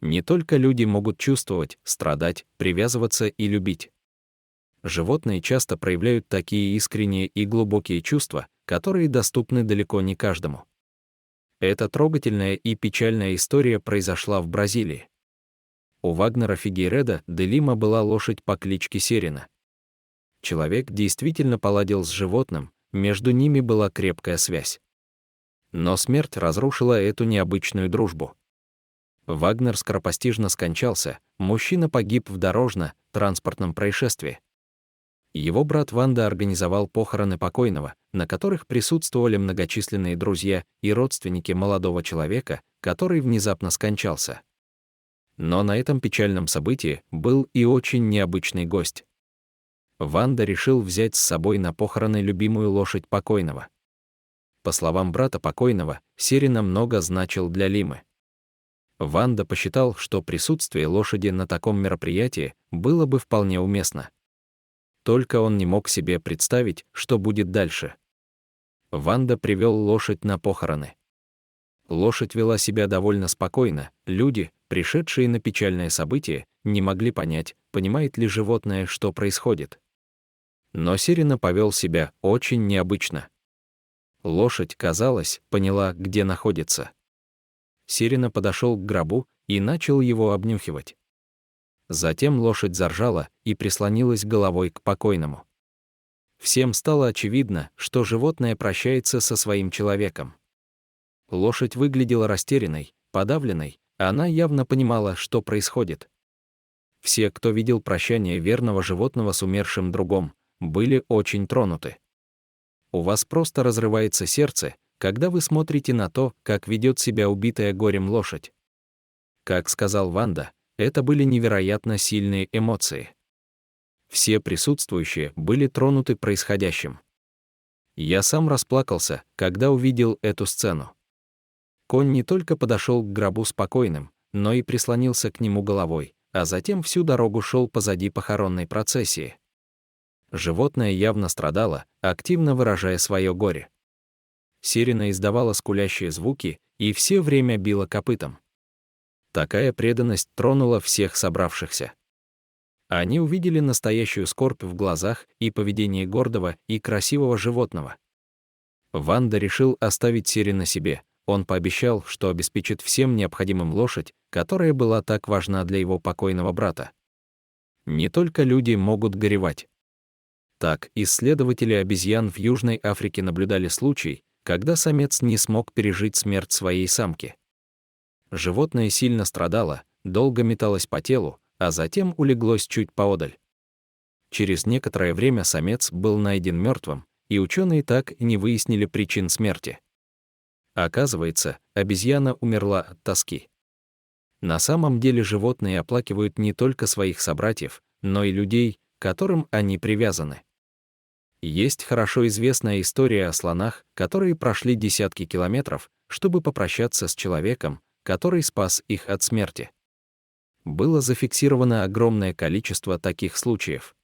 Не только люди могут чувствовать, страдать, привязываться и любить. Животные часто проявляют такие искренние и глубокие чувства, которые доступны далеко не каждому. Эта трогательная и печальная история произошла в Бразилии. У Вагнера Фигейредо де Лима была лошадь по кличке Серена. Человек действительно поладил с животным, между ними была крепкая связь. Но смерть разрушила эту необычную дружбу. Вагнер скоропостижно скончался, мужчина погиб в дорожно-транспортном происшествии. Его брат Ванда организовал похороны покойного, на которых присутствовали многочисленные друзья и родственники молодого человека, который внезапно скончался. Но на этом печальном событии был и очень необычный гость. Ванда решил взять с собой на похороны любимую лошадь покойного. По словам брата покойного, Серена много значил для Лимы. Ванда посчитал, что присутствие лошади на таком мероприятии было бы вполне уместно. Только он не мог себе представить, что будет дальше. Ванда привел лошадь на похороны. Лошадь вела себя довольно спокойно, люди, пришедшие на печальное событие, не могли понять, понимает ли животное, что происходит. Но Серена повел себя очень необычно. Лошадь, казалось, поняла, где находится. Серена подошел к гробу и начал его обнюхивать. Затем лошадь заржала и прислонилась головой к покойному. Всем стало очевидно, что животное прощается со своим человеком. Лошадь выглядела растерянной, подавленной, она явно понимала, что происходит. Все, кто видел прощание верного животного с умершим другом, были очень тронуты. У вас просто разрывается сердце, когда вы смотрите на то, как ведет себя убитая горем лошадь. Как сказал Ванда, это были невероятно сильные эмоции. Все присутствующие были тронуты происходящим. Я сам расплакался, когда увидел эту сцену. Конь не только подошел к гробу спокойным, но и прислонился к нему головой, а затем всю дорогу шел позади похоронной процессии. Животное явно страдало, активно выражая свое горе. Серена издавала скулящие звуки и все время била копытом. Такая преданность тронула всех собравшихся. Они увидели настоящую скорбь в глазах и поведении гордого и красивого животного. Ванда решил оставить Серена себе. Он пообещал, что обеспечит всем необходимым лошадь, которая была так важна для его покойного брата. Не только люди могут горевать. Так, исследователи обезьян в Южной Африке наблюдали случай, когда самец не смог пережить смерть своей самки. Животное сильно страдало, долго металось по телу, а затем улеглось чуть поодаль. Через некоторое время самец был найден мертвым, и ученые так и не выяснили причин смерти. Оказывается, обезьяна умерла от тоски. На самом деле животные оплакивают не только своих собратьев, но и людей, к которым они привязаны. Есть хорошо известная история о слонах, которые прошли десятки километров, чтобы попрощаться с человеком, который спас их от смерти. Было зафиксировано огромное количество таких случаев.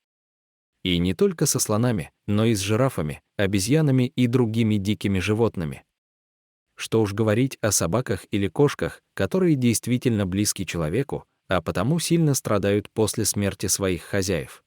И не только со слонами, но и с жирафами, обезьянами и другими дикими животными. Что уж говорить о собаках или кошках, которые действительно близки человеку, а потому сильно страдают после смерти своих хозяев.